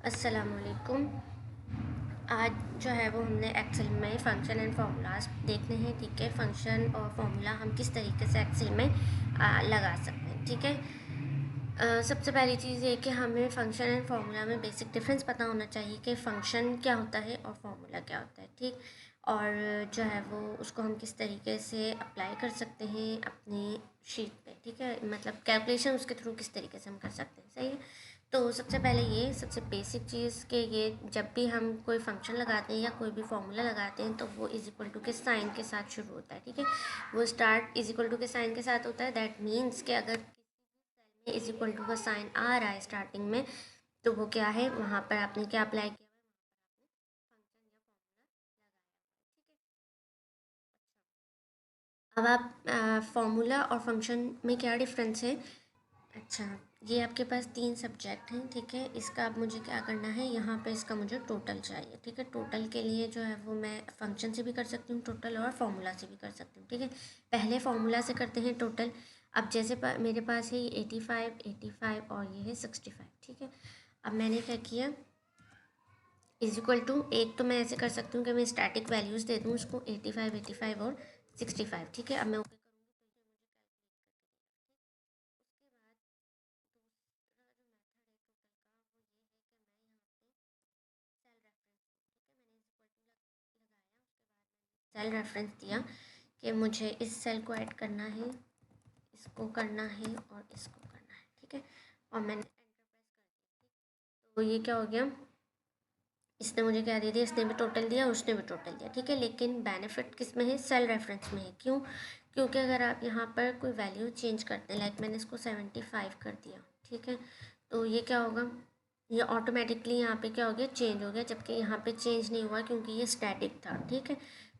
अस्सलामुअलैकुम। आज जो है वो हमने एक्सेल में फ़ंक्शन एंड फार्मूलाज देखने हैं। ठीक है, फ़ंक्शन और फार्मूला हम किस तरीके से एक्सेल में लगा सकते हैं। ठीक है, सबसे पहली चीज़ ये कि हमें फ़ंक्शन एंड फार्मूला में बेसिक डिफरेंस पता होना चाहिए कि फ़ंक्शन क्या होता है और फार्मूला क्या होता है। ठीक, और जो है वो उसको हम किस तरीके से अप्लाई कर सकते हैं अपनी शीट पे। ठीक है, मतलब कैलकुलेशन उसके थ्रू किस तरीके से हम कर सकते हैं। सही है, तो सबसे पहले ये सबसे बेसिक चीज़ कि ये जब भी हम कोई फंक्शन लगाते हैं या कोई भी फॉर्मूला लगाते हैं तो वो इज इक्वल टू के साइन के साथ शुरू होता है। ठीक है, वो स्टार्ट इज इक्वल टू के साइन के साथ होता है। दैट मीन्स कि अगर किसी भी सेल में इज इक्वल टू का साइन आ रहा है स्टार्टिंग में, तो वो क्या है, वहाँ पर आपने क्या अप्लाई किया हुआ है, वहाँ पर आपने फंक्शन या फॉर्मूला लगाया हुआ है। ठीक है, अब आप फॉर्मूला और फंक्शन में क्या डिफरेंस है। अच्छा, ये आपके पास 3 सब्जेक्ट हैं। ठीक है, इसका अब मुझे क्या करना है, यहाँ पे इसका मुझे टोटल चाहिए। ठीक है, टोटल के लिए जो है वो मैं फंक्शन से भी कर सकती हूँ टोटल और फार्मूला से भी कर सकती हूँ। ठीक है, पहले फार्मूला से करते हैं टोटल। अब जैसे मेरे पास है ये 85 85 और ये है 65। ठीक है, अब मैंने क्या किया, इज इक्वल टू, एक तो मैं ऐसे कर सकती हूँ कि मैं स्टैटिक वैल्यूज़ दे दूँ उसको 85 85 और 65। ठीक है, अब मैं ओके करूँगी तो ये मुझे कैलकुलेट करके देगा। ठीक, उसके बाद दूसरा जो मेथड है टोटल का वो ये है कि मैं यहाँ पे सेल रेफरेंस दूँ। ठीक है, मैंने इज इक्वल टू लगाया, उसके बाद मैंने सेल रेफरेंस दिया कि मुझे इस सेल को ऐड करना है, इसको करना है और इसको करना है। ठीक है, और मैंने एंटर प्रेस कर दिया। ठीक, तो ये क्या हो गया, इसने मुझे क्या दे दिया, इसने भी टोटल दिया और उसने भी टोटल दिया। ठीक है, लेकिन बेनिफिट किस में है, सेल रेफरेंस में है। क्यों, क्योंकि अगर आप यहाँ पर कोई वैल्यू चेंज करते हैं, लाइक मैंने इसको 75 कर दिया। ठीक है, तो ये क्या होगा, ये ऑटोमेटिकली यहाँ पे क्या हो गया, चेंज हो गया, जबकि यहाँ पे चेंज नहीं हुआ क्योंकि ये स्टैटिक था। ठीक है,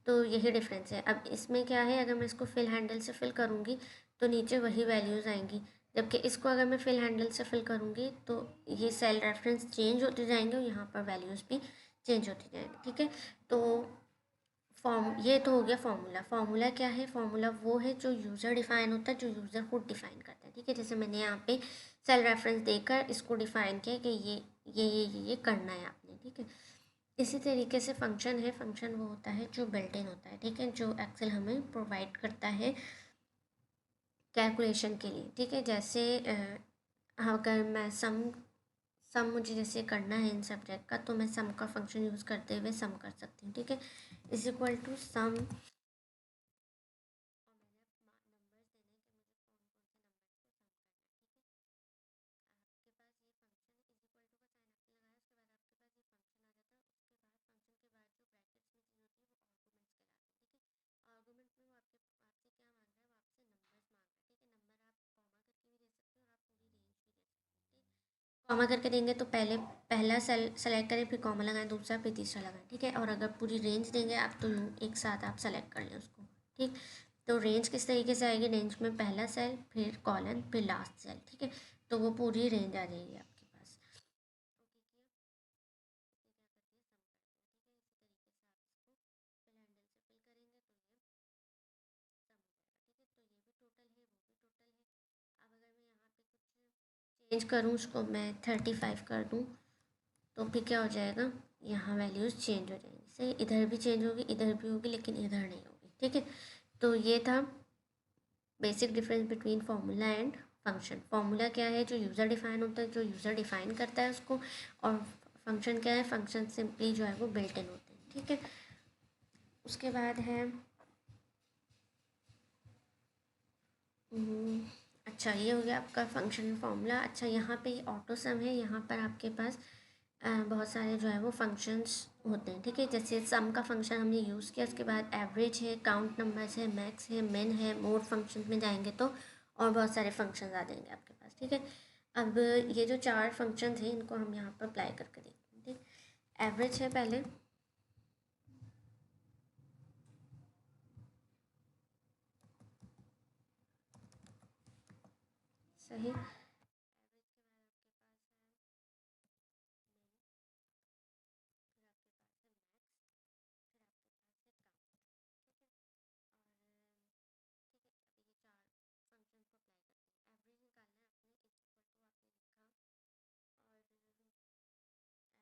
तो यही डिफरेंस है। अब इसमें क्या है, अगर मैं इसको फिल हैंडल से फिल करूँगी तो नीचे वही वैल्यूज़ आएंगी, जबकि इसको अगर मैं फिल हैंडल से फिल करूँगी तो ये सेल रेफरेंस चेंज होते जाएंगे और यहाँ पर वैल्यूज़ भी चेंज होती जाएंगी। ठीक है, तो ये तो हो गया फार्मूला। फार्मूला क्या है, फार्मूला वो है जो यूज़र डिफ़ाइन होता है, जो यूज़र खुद डिफ़ाइन करता है। ठीक है, जैसे मैंने यहाँ पे सेल रेफरेंस देकर इसको डिफ़ाइन किया कि ये करना है आपने। ठीक है, इसी तरीके से फंक्शन है, फंक्शन वो होता है जो बिल्ट इन होता है। ठीक है, जो एक्सेल हमें प्रोवाइड करता है कैलकुलेशन के लिए। ठीक है, जैसे अगर मैं सम मुझे जैसे करना है इन सब्जेक्ट का, तो मैं सम का फंक्शन यूज़ करते हुए सम कर सकती हूँ। ठीक है, इज इक्वल टू सम, और मैंने नंबर्स देने हैं कि मुझे कौन कौन से नंबर्स को सम करना है। ठीक है, आपके पास ये फंक्शन इज इक्वल टू का साइन आपने लगाया, उसके बाद आपके पास ये फंक्शन आ जाता है। उसके बाद फंक्शन के बाद जो ब्रैकेट्स में चीज़ होती है वो आर्गूमेंट्स कहलाते हैं। ठीक है, आर्गूमेंट में वो आपसे क्या मांग रहा है, वो आपसे नंबर्स मांग रहा है। ठीक है, नंबर आप कॉमा करके भी दे सकते हो और आप पूरी रेंज भी दे सकते हो। ठीक, कॉमा करके देंगे तो पहले पहला सेल सेलेक्ट करें, फिर कॉमा लगाएं, दूसरा, फिर तीसरा लगाएं। ठीक है, और अगर पूरी रेंज देंगे आप तो यूँ एक साथ आप सेलेक्ट कर लें उसको। ठीक, तो रेंज किस तरीके से आएगी, रेंज में पहला सेल, फिर कॉलन, फिर लास्ट सेल। ठीक है, तो वो पूरी रेंज आ जाएगी आपके पास। ओके किया, इसने क्या कर दिया, सम कर दिया। ठीक है, इसी तरीके से आप इसको फिल हैंडल से फिल करेंगे तो ये सम हो जाएगा। ठीक है, तो ये भी टोटल है, वो भी टोटल है। अब अगर मैं यहाँ पे कुछ चेंज करूँ, उसको मैं 35 कर दूँ, तो फिर क्या हो जाएगा, यहाँ वैल्यूज़ चेंज हो जाएंगी। सही, इधर भी चेंज होगी, इधर भी होगी, लेकिन इधर नहीं होगी। ठीक है, तो ये था basic difference between formula and function. Formula क्या है, जो यूज़र डिफाइन होता है, जो यूज़र डिफाइन करता है उसको, और फंक्शन क्या है, फंक्शन सिंपली जो है वो बिल्ट इन होते हैं। ठीक है, उसके बाद है हम्म, अच्छा, ये हो गया आपका फंक्शन फार्मूला। अच्छा, यहाँ पे ऑटो सम है, यहाँ पर आपके पास बहुत सारे जो है वो फंक्शंस होते हैं। ठीक है, जैसे सम का फंक्शन हमने यूज़ किया, उसके बाद एवरेज है, काउंट नंबर्स है, मैक्स है, मिन है, मोड फंक्शन में जाएंगे तो और बहुत सारे फंक्शंस आ जाएंगे आपके पास। ठीक है, अब ये जो 4 फंक्शंस हैं इनको हम यहाँ पर अप्लाई करके देखते हैं। ठीक, एवरेज है पहले, सही, एवरेज के बाद आपके पास है मिन, फिर आपके पास है मैक्स, फिर आपके पास है काउंट। ठीक है, और ठीक है, अभी ये 4 फंक्शंस को अप्लाई करते हैं। एवरेज निकालना है आपने, इज इक्वल टू आपने लिखा, और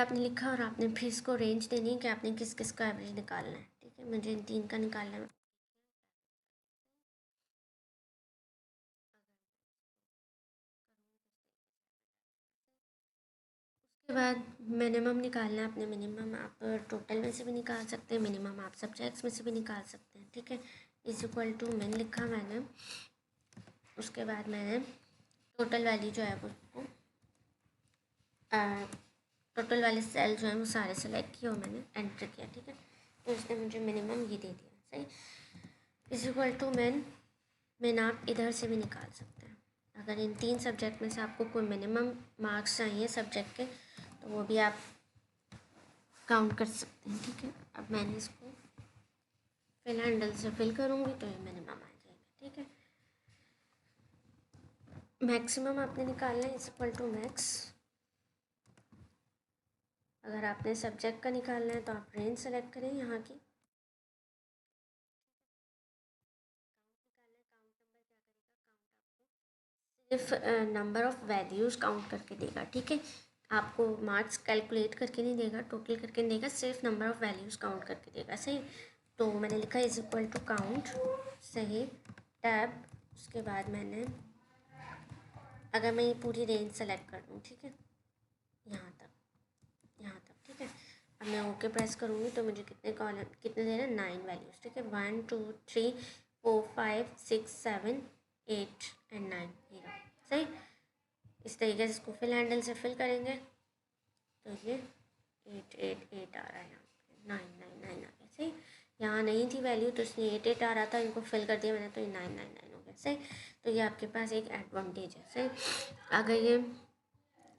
आपने लिखा और आपने फिर इसको रेंज देनी है कि आपने किस किस का एवरेज निकालना है। ठीक है, मुझे इन 3 का निकालना है। उसके बाद मिनिमम निकालना है आपने। मिनिमम आप टोटल में से भी निकाल सकते हैं, मिनिमम आप सब्जेक्ट्स में से भी निकाल सकते हैं। ठीक है, इज इक्वल टू मिन लिखा मैंने। उसके बाद मैंने टोटल वैल्यू जो है वो उसको टोटल वाले सेल जो है वो सारे सेलेक्ट किए और मैंने एंटर किया। ठीक है, तो उसने मुझे मिनिमम ये दे दिया। सही, इज इक्वल टू मिन आप इधर से भी निकाल सकते हैं। अगर इन 3 सब्जेक्ट में से आपको कोई मिनिमम मार्क्स चाहिए सब्जेक्ट के, तो वो भी आप काउंट कर सकते हैं। ठीक है, अब मैंने इसको फिल हैंडल से फिल करूँगी तो ये मिनिमम आ जाएगा। ठीक है, मैक्सिमम आपने निकालना है, इज इक्वल टू मैक्स। अगर आपने सब्जेक्ट का निकालना है तो आप रेंज सेलेक्ट करें यहाँ की। सिर्फ नंबर ऑफ़ वैल्यूज़ काउंट करके देगा। ठीक है, आपको मार्क्स कैलकुलेट करके नहीं देगा, टोटल करके नहीं देगा, सिर्फ नंबर ऑफ़ वैल्यूज़ काउंट करके देगा। सही, तो मैंने लिखा इज इक्वल टू काउंट। सही, टैब। उसके बाद मैंने, अगर मैं ये पूरी रेंज सेलेक्ट कर दूँ, ठीक है, यहाँ तक, यहाँ तक। ठीक है, अब मैं ओके प्रेस करूँगी तो मुझे कितने कॉलम, कितने दे रहे हैं, 9 वैल्यूज़। ठीक है, 1 2 3 4 5 6 7 8 एंड 9 ये रहा। सही, इस तरीके से इसको फिल हैंडल से फिल करेंगे तो ये 8 8 8 आ रहा है, यहाँ पे 9 9 9 आ गया। सही, यहाँ नहीं थी वैल्यू तो इसलिए 8 8 आ रहा था, इनको फिल कर दिया मैंने तो ये 9 9 9 हो गया। सही, तो ये आपके पास एक एडवांटेज है। सही, अगर ये,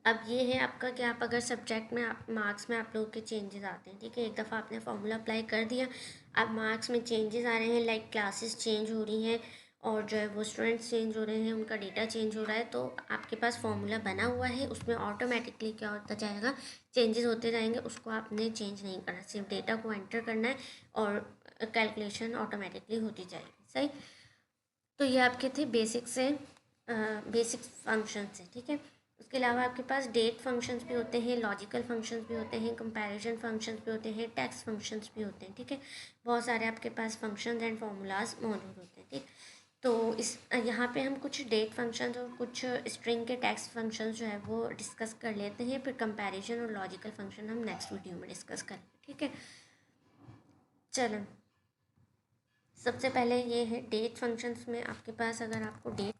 अब ये है आपका कि आप अगर सब्जेक्ट में, आप मार्क्स में आप लोगों के चेंजेस आते हैं। ठीक है, एक दफ़ा आपने फार्मूला अप्लाई कर दिया, अब मार्क्स में चेंजेस आ रहे हैं, लाइक क्लासेस चेंज हो रही हैं और जो है वो स्टूडेंट्स चेंज हो रहे हैं, उनका डेटा चेंज हो रहा है, तो आपके पास फार्मूला बना हुआ है, उसमें ऑटोमेटिकली क्या होता जाएगा, चेंजेस होते जाएंगे, उसको आपने चेंज नहीं करना, सिर्फ डेटा को एंटर करना है और कैलकुलेशन ऑटोमेटिकली होती जाएगी। सही, तो ये आपके थे बेसिक से बेसिक फंक्शन से। ठीक है, उसके अलावा आपके पास डेट फंक्शंस भी होते हैं, लॉजिकल फंक्शंस भी होते हैं, कंपैरिजन फंक्शंस भी होते हैं, टेक्स्ट फंक्शंस भी होते हैं। ठीक है, बहुत सारे आपके पास फंक्शंस एंड फार्मूलाज मौजूद होते हैं। ठीक, तो इस यहाँ पे हम कुछ डेट फंक्शंस और कुछ स्ट्रिंग के टेक्स्ट फंक्शंस जो है वो डिस्कस कर लेते हैं, फिर कंपैरिजन और लॉजिकल फंक्शन हम नेक्स्ट वीडियो में डिस्कस करेंगे। ठीक है, चलो, सबसे पहले ये है डेट फंक्शंस में आपके पास, अगर आपको डेट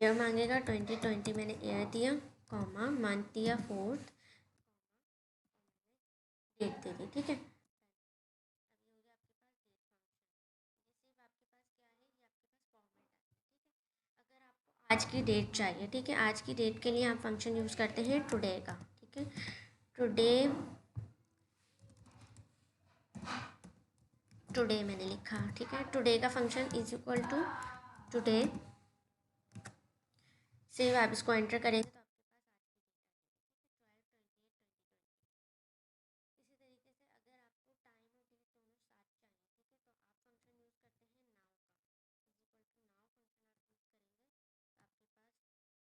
ईयर मांगेगा 2020, मैंने ईयर दिया, कॉमा मंथ दिया 4th, डेट दे दी। ठीक है, आज की डेट चाहिए। ठीक है, आज की डेट के लिए आप फंक्शन यूज़ करते हैं टुडे का। ठीक है, टुडे, टुडे मैंने लिखा। ठीक है, टुडे का function is equal to today. Save, आप इसको एंटर करेंगे तो इसी तरीके से अगर आपको टाइम और डेट दोनों साथ चाहिए, ठीक है, तो आप फंक्शन यूज़ करते हैं नाउ का। Is equal to now function आप यूज़ करेंगे तो आपके पास, is equal to now function आप यूज़ करेंगे, टैब प्रेस करेंगे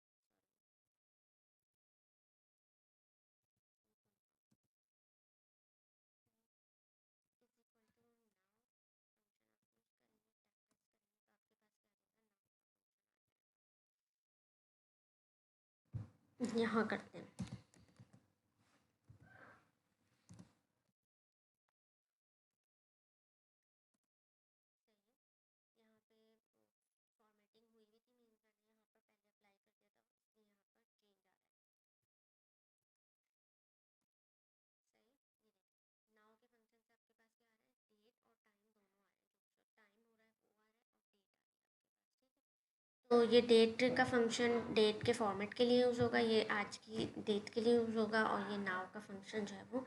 तो आपके पास क्या आ जाएगा, नाउ का फंक्शन। यहाँ करते हैं, यहाँ पे फॉर्मेटिंग हुई हुई थी, मीन्स मैंने यहाँ पर पहले अप्लाई कर दिया था, इसलिए यहाँ पर चेंज आ रहा है। सही, ये देखिए नाउ के फंक्शन से आपके पास क्या आ रहा है, डेट और टाइम दोनों आ रहे हैं, जो टाइम हो रहा है वो आ रहा है और डेट आ रही है आपके पास। ठीक है, तो ये डेट का फंक्शन डेट के फॉर्मेट के लिए यूज़ होगा, ये आज की डेट के लिए यूज़ होगा, और ये नाउ का फंक्शन जो है वो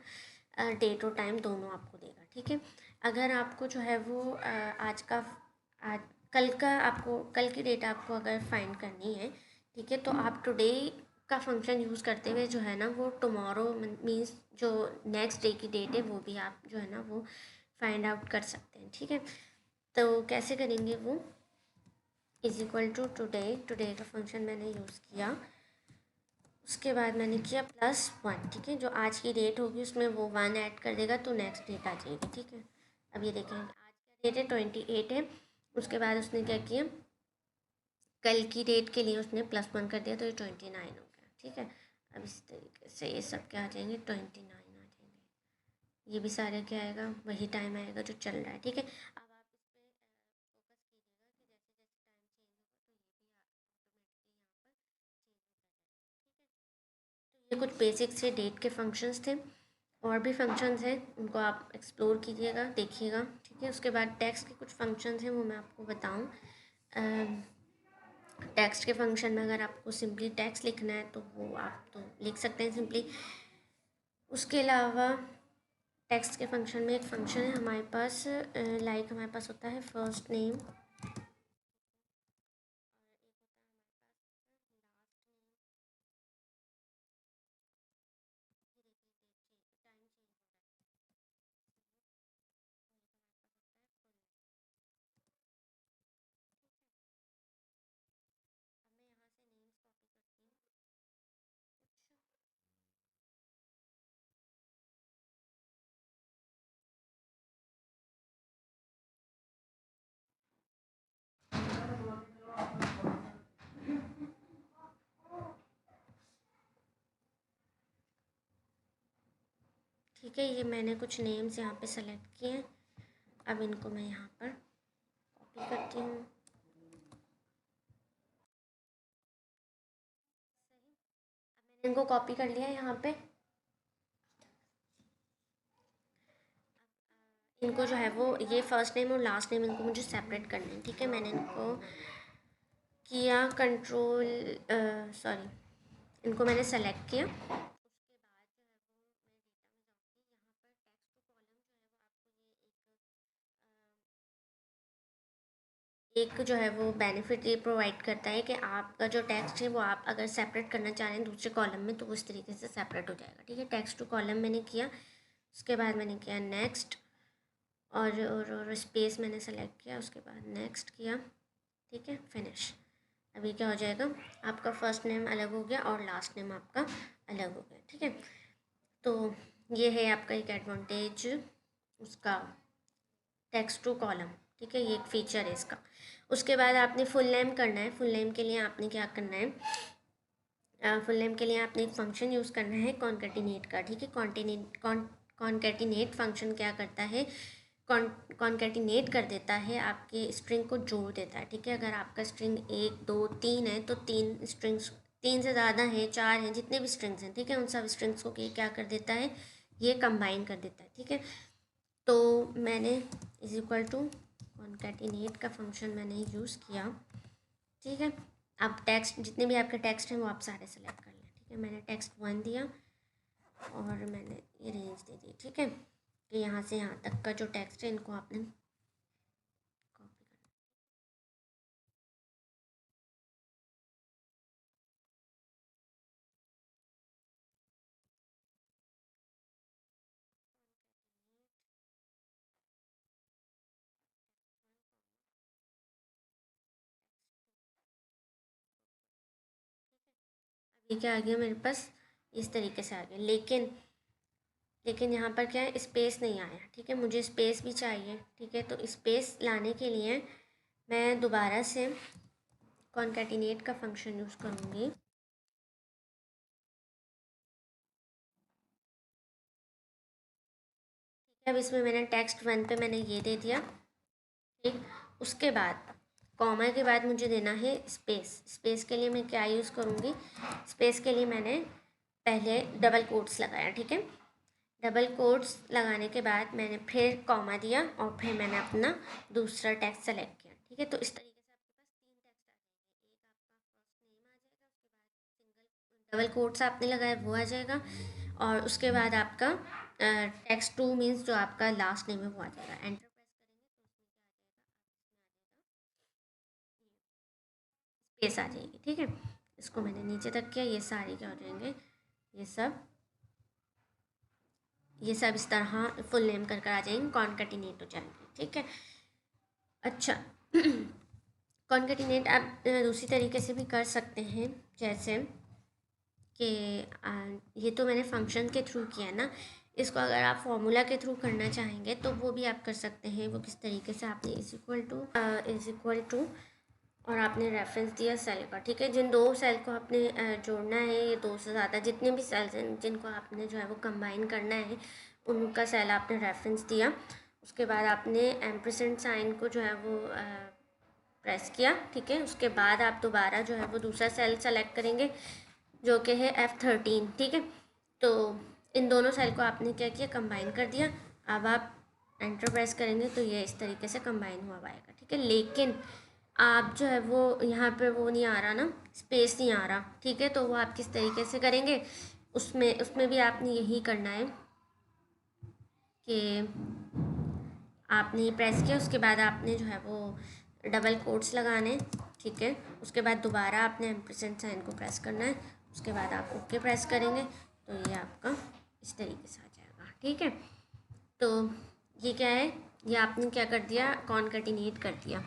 डेट और टाइम दोनों आपको देगा। ठीक है, अगर आपको जो है वो आज का, आज कल का, आपको कल की डेट आपको अगर फाइंड करनी है, ठीक है, तो आप टुडे का फंक्शन यूज़ करते हुए जो है ना वो टुमारो मीन्स जो नेक्स्ट डे की डेट है वो भी आप जो है ना वो फाइंड आउट कर सकते हैं। ठीक है, तो कैसे करेंगे वो, is equal to today, today का फंक्शन मैंने यूज़ किया। उसके बाद मैंने किया +1, ठीक है। जो आज की डेट होगी उसमें वो 1 ऐड कर देगा तो नेक्स्ट डेट आ जाएगी, ठीक है। अब ये देखें, आज का डेट है 28 है। उसके बाद उसने क्या किया, कल की डेट के लिए उसने +1 कर दिया तो ये 29 हो गया, ठीक है। अब इस तरीके से ये सब क्या आ जाएंगे, 29 आ जाएंगे। ये भी सारे क्या आएगा, वही टाइम आएगा जो चल रहा है, ठीक है। अब आप इस पर फोकस कीजिएगा कि जैसे जैसे टाइम चेंज होगा तो ये भी ऑटोमेटिकली यहाँ पर चेंज होता जाएगा, ठीक है। तो ये कुछ बेसिक से डेट के फंक्शंस थे। और भी फंक्शंस हैं, उनको आप एक्सप्लोर कीजिएगा, देखिएगा, ठीक है। उसके बाद टेक्स्ट के कुछ फंक्शंस हैं वो मैं आपको बताऊँ। टेक्स्ट के फंक्शन में अगर आपको सिंपली टेक्स्ट लिखना है तो वो आप तो लिख सकते हैं सिंपली। उसके अलावा टेक्स्ट के फंक्शन में एक फंक्शन है हमारे पास, लाइक हमारे पास होता है फर्स्ट नेम, ठीक है। ये मैंने कुछ नेम्स यहाँ पे सेलेक्ट किए हैं। अब इनको मैं यहाँ पर कॉपी करती हूँ। मैंने इनको कॉपी कर लिया यहाँ पे। इनको जो है वो ये फर्स्ट नेम और लास्ट नेम इनको मुझे सेपरेट करना है, ठीक है। मैंने इनको किया कंट्रोल, सॉरी, इनको मैंने सेलेक्ट किया। उसके बाद जो है वो मैं डेटा में जाऊँगी। यहाँ पर टेक्स्ट टू कॉलम जो है वो आपको ये एक जो है वो बेनिफिट ये प्रोवाइड करता है कि आपका जो टेक्स्ट है वो आप अगर सेपरेट करना चाह रहे हैं दूसरे कॉलम में तो उस तरीके से सेपरेट हो जाएगा, ठीक है। टेक्स्ट टू कॉलम मैंने किया। उसके बाद मैंने किया नेक्स्ट, और स्पेस मैंने सेलेक्ट किया। उसके बाद नेक्स्ट किया, ठीक है, फिनिश। अभी क्या हो जाएगा, आपका फर्स्ट नेम अलग हो गया और लास्ट नेम आपका अलग हो गया, ठीक है। तो ये है आपका एक एडवांटेज उसका, टेक्स्ट टू कॉलम, ठीक है। ये एक फ़ीचर है इसका। उसके बाद आपने फुल नेम करना है। फुल नेम के लिए आपने क्या करना है, फुल नेम के लिए आपने एक फंक्शन यूज़ करना है कॉन्कैटिनेट का, ठीक है। कॉन्कैटिनेट फंक्शन क्या करता है, कॉन्कैटिनेट कर देता है, आपके स्ट्रिंग को जोड़ देता है, ठीक है। अगर आपका स्ट्रिंग 1 2 3 है तो 3 स्ट्रिंग्स, 3 से ज़्यादा हैं, 4 हैं, जितने भी स्ट्रिंग्स हैं, ठीक है, उन सब स्ट्रिंग्स को ये क्या कर देता है, ये कंबाइन कर देता है, ठीक है। तो मैंने इज इक्वल टू कॉन्कैटिनेट का फंक्शन मैंने यूज़ किया, ठीक है। अब टेक्स्ट जितने भी आपके टेक्स्ट हैं वो आप सारे सेलेक्ट कर लें, ठीक है। मैंने टेक्स्ट 1 दिया और मैंने ये रेंज दे दी, ठीक है, कि यहाँ से यहाँ तक का जो टेक्स्ट है इनको आपने कॉपी करना। ये क्या आ गया मेरे पास, इस तरीके से आ गया। लेकिन यहाँ पर क्या है, स्पेस नहीं आया, ठीक है। मुझे स्पेस भी चाहिए, ठीक है। तो स्पेस लाने के लिए मैं दोबारा से कॉन्कैटिनेट का फंक्शन यूज़ करूँगी। अब इसमें मैंने टेक्स्ट 1 पे मैंने ये दे दिया, ठीक। उसके बाद कॉमा के बाद मुझे देना है स्पेस। स्पेस के लिए मैं क्या यूज़ करूँगी, स्पेस के लिए मैंने पहले डबल कोट्स लगाया, ठीक है। डबल कोट्स लगाने के बाद मैंने फिर कॉमा दिया और फिर मैंने अपना दूसरा टेक्स्ट सेलेक्ट किया, ठीक है। तो इस तरीके से आपके पास 3 टेक्स्ट आ जाएंगे। एक आपका फर्स्ट नेम आ जाएगा, उसके बाद सिंगल डबल कोट्स आपने लगाया वो आ जाएगा, और उसके बाद आपका टेक्स्ट 2 मीन्स जो आपका लास्ट नेम है वो आ जाएगा। एंटर प्रेस करेंगे तो उसमें क्या आ जाएगा, स्पेस आ जाएगी, ठीक है। इसको मैंने नीचे तक किया, ये सारे क्या हो जाएंगे, ये सब ये सब इस तरह फुल नेम कर आ जाएंगे, कॉन्कैटिनेट हो जाएंगे, ठीक है। अच्छा कॉन्केटिनेट आप दूसरी तरीके से भी कर सकते हैं, जैसे कि ये तो मैंने फंक्शन के थ्रू किया ना, इसको अगर आप फॉर्मूला के थ्रू करना चाहेंगे तो वो भी आप कर सकते हैं। वो किस तरीके से, आपने इज इक्वल टू और आपने रेफरेंस दिया सेल का, ठीक है। जिन दो सेल को आपने जोड़ना है, ये दो से ज़्यादा जितने भी सेल्स हैं जिनको आपने जो है वो कंबाइन करना है, उनका सेल आपने रेफरेंस दिया। उसके बाद आपने एम्परसेंड साइन को जो है वो प्रेस किया, ठीक है। उसके बाद आप दोबारा जो है वो दूसरा सेल सेलेक्ट करेंगे जो कि है F13, ठीक है। तो इन दोनों सेल को आपने क्या किया, कंबाइन कर दिया। अब आप एंटर प्रेस करेंगे तो ये इस तरीके से कंबाइन हुआ आएगा, ठीक है। लेकिन आप जो है वो यहाँ पे वो नहीं आ रहा ना, स्पेस नहीं आ रहा, ठीक है। तो वो आप किस तरीके से करेंगे, उसमें उसमें भी आपने यही करना है कि आपने प्रेस किया, उसके बाद आपने जो है वो डबल कोट्स लगाने, ठीक है। उसके बाद दोबारा आपने एम्परसेंड साइन को प्रेस करना है, उसके बाद आप ओके प्रेस करेंगे तो ये आपका इस तरीके से आ जाएगा, ठीक है। तो ये क्या है, ये आपने क्या कर दिया, कॉन्केटिनेट कर दिया।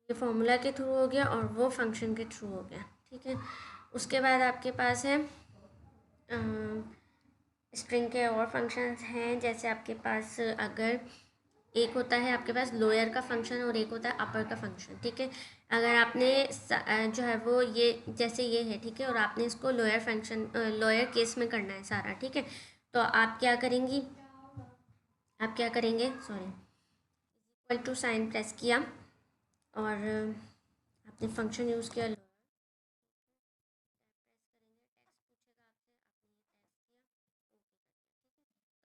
ये फॉर्मूला के थ्रू हो गया और वो फंक्शन के थ्रू हो गया, ठीक है। उसके बाद आपके पास है स्ट्रिंग के और फंक्शंस हैं, जैसे आपके पास अगर एक होता है आपके पास लोअर का फंक्शन और एक होता है अपर का फंक्शन, ठीक है। अगर आपने जो है वो ये जैसे ये है, ठीक है, और आपने इसको लोअर फंक्शन लोअर केस में करना है सारा, ठीक है। तो आप क्या करेंगी, आप क्या करेंगे, sorry, equal to sign press किया और आपने फंक्शन यूज़ किया।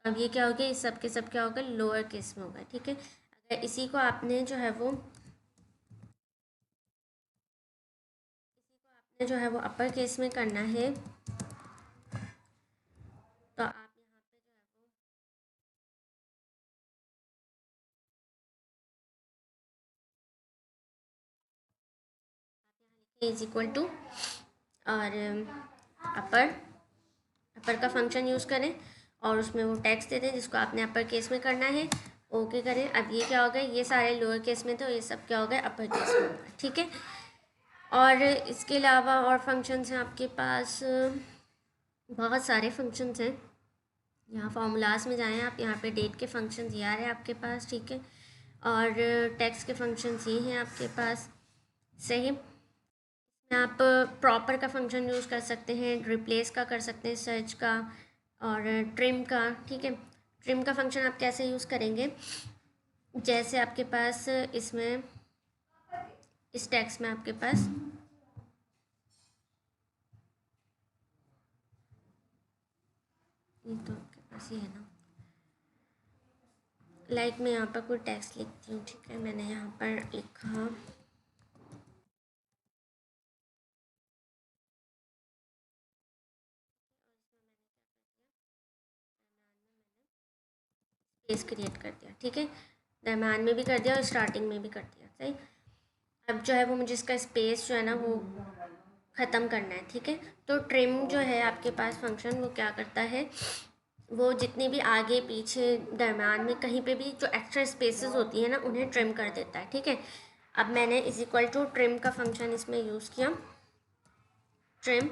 अब ये क्या हो गया, इस सब के सब क्या होगा, लोअर केस में होगा, ठीक है। अगर इसी को आपने जो है वो जो है वो अपर केस में करना है तो आप यहाँ पे जो है वो इज इक्वल टू और अपर अपर का फंक्शन यूज़ करें और उसमें वो टेक्स्ट दे दें जिसको आपने अपर केस में करना है, ओके करें। अब ये क्या हो गया, ये सारे लोअर केस में थे और ये सब क्या हो गया, अपर केस में हो गया, ठीक है। और इसके अलावा और फंक्शंस हैं आपके पास, बहुत सारे फंक्शंस हैं। यहाँ फार्मूलाज में जाएं आप, यहाँ पे डेट के फंक्शन ये आ रहे हैं आपके पास, ठीक है। और टेक्स्ट के फंक्शन ये हैं आपके पास, सही। आप प्रॉपर का फंक्शन यूज़ कर सकते हैं, रिप्लेस का कर सकते हैं, सर्च का और ट्रिम का, ठीक है। ट्रिम का फंक्शन आप कैसे यूज़ करेंगे, जैसे आपके पास इसमें इस टेक्स्ट में आपके पास ये तो आपके पास ये है ना, लाइक मैं यहाँ पर कोई टेक्स्ट लिखती हूँ, ठीक है। मैंने यहाँ पर लिखा स्पेस क्रिएट कर दिया, ठीक है। दरम्यान में भी कर दिया और स्टार्टिंग में भी कर दिया, सही। अब जो है वो मुझे इसका स्पेस जो है ना वो ख़त्म करना है, ठीक है। तो ट्रिम जो है आपके पास फंक्शन, वो क्या करता है, वो जितने भी आगे पीछे दरम्यान में कहीं पे भी जो एक्स्ट्रा स्पेसेस होती हैं ना, उन्हें ट्रिम कर देता है, ठीक है। अब मैंने इज इक्वल टू ट्रिम का फंक्शन इसमें यूज़ किया, ट्रिम,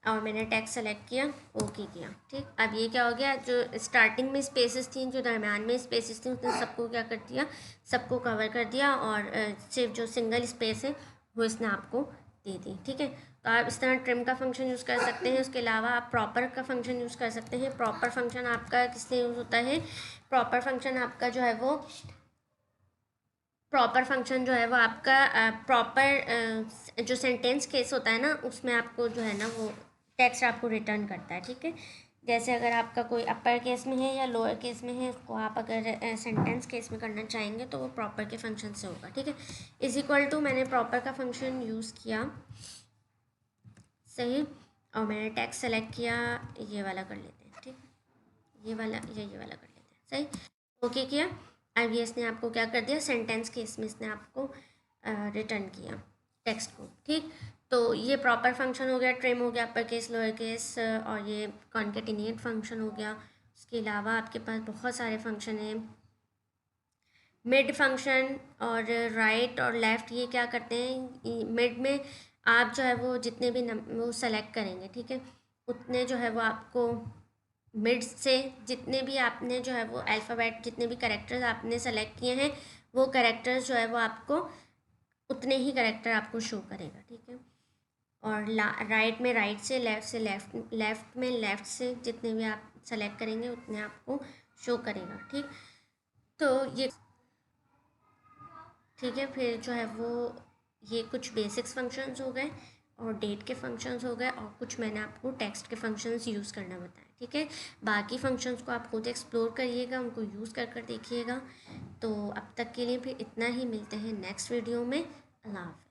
और मैंने टेक्स्ट सेलेक्ट किया, ओके किया, ठीक। अब ये क्या हो गया, जो स्टार्टिंग में स्पेसेस थी, जो दरम्यान में स्पेसेस थी, उसने सबको क्या कर दिया, सबको कवर कर दिया और सिर्फ जो सिंगल स्पेस है वो इसने आपको दे दी, ठीक है। तो आप इस तरह ट्रिम का फंक्शन यूज़ कर सकते हैं। उसके अलावा आप प्रॉपर का फंक्शन यूज़ कर सकते हैं। प्रॉपर फंक्शन आपका किससे यूज़ होता है, प्रॉपर फंक्शन आपका जो है वो प्रॉपर फंक्शन जो है वो आपका प्रॉपर जो सेंटेंस केस होता है ना, उसमें आपको जो है ना वो टेक्स्ट आपको रिटर्न करता है, ठीक है। जैसे अगर आपका कोई अपर केस में है या लोअर केस में है, उसको आप अगर सेंटेंस केस में करना चाहेंगे तो वो प्रॉपर के फंक्शन से होगा, ठीक है। इज इक्वल टू मैंने प्रॉपर का फंक्शन यूज़ किया, सही, और मैंने टेक्स्ट सेलेक्ट किया, ये वाला कर लेते हैं, ठीक, ये वाला या ये वाला कर लेते हैं, सही, ओके किया। अब ये इसने आपको क्या कर दिया, सेंटेंस के इसमें इसने आपको रिटर्न किया टेक्स्ट को, ठीक। तो ये प्रॉपर फंक्शन हो गया, ट्रिम हो गया, अपर केस लोअर केस, और ये कॉन्केटिनेट फंक्शन हो गया। उसके अलावा आपके पास बहुत सारे फंक्शन हैं, मिड फंक्शन और राइट और लेफ़्ट ये क्या करते हैं, मिड में आप जो है वो जितने भी वो सेलेक्ट करेंगे, ठीक है, उतने जो है वो आपको मिड से जितने भी आपने जो है वो अल्फ़ाबेट जितने भी करेक्टर्स आपने सेलेक्ट किए हैं वो करेक्टर्स जो है वो आपको उतने ही करेक्टर आपको शो करेगा, ठीक है। और राइट में राइट से, लेफ़्ट में लेफ़्ट से जितने भी आप सेलेक्ट करेंगे उतने आपको शो करेगा, ठीक। तो ये ठीक है, फिर जो है वो ये कुछ बेसिक्स फंक्शंस हो गए और डेट के फंक्शंस हो गए और कुछ मैंने आपको टेक्स्ट के फंक्शंस यूज़ करना बताया, ठीक है। बाकी फंक्शंस को आप खुद एक्सप्लोर करिएगा, उनको यूज़ कर कर देखिएगा। तो अब तक के लिए फिर इतना ही, मिलते हैं नेक्स्ट वीडियो में। अल्लाह हाफ़िज़।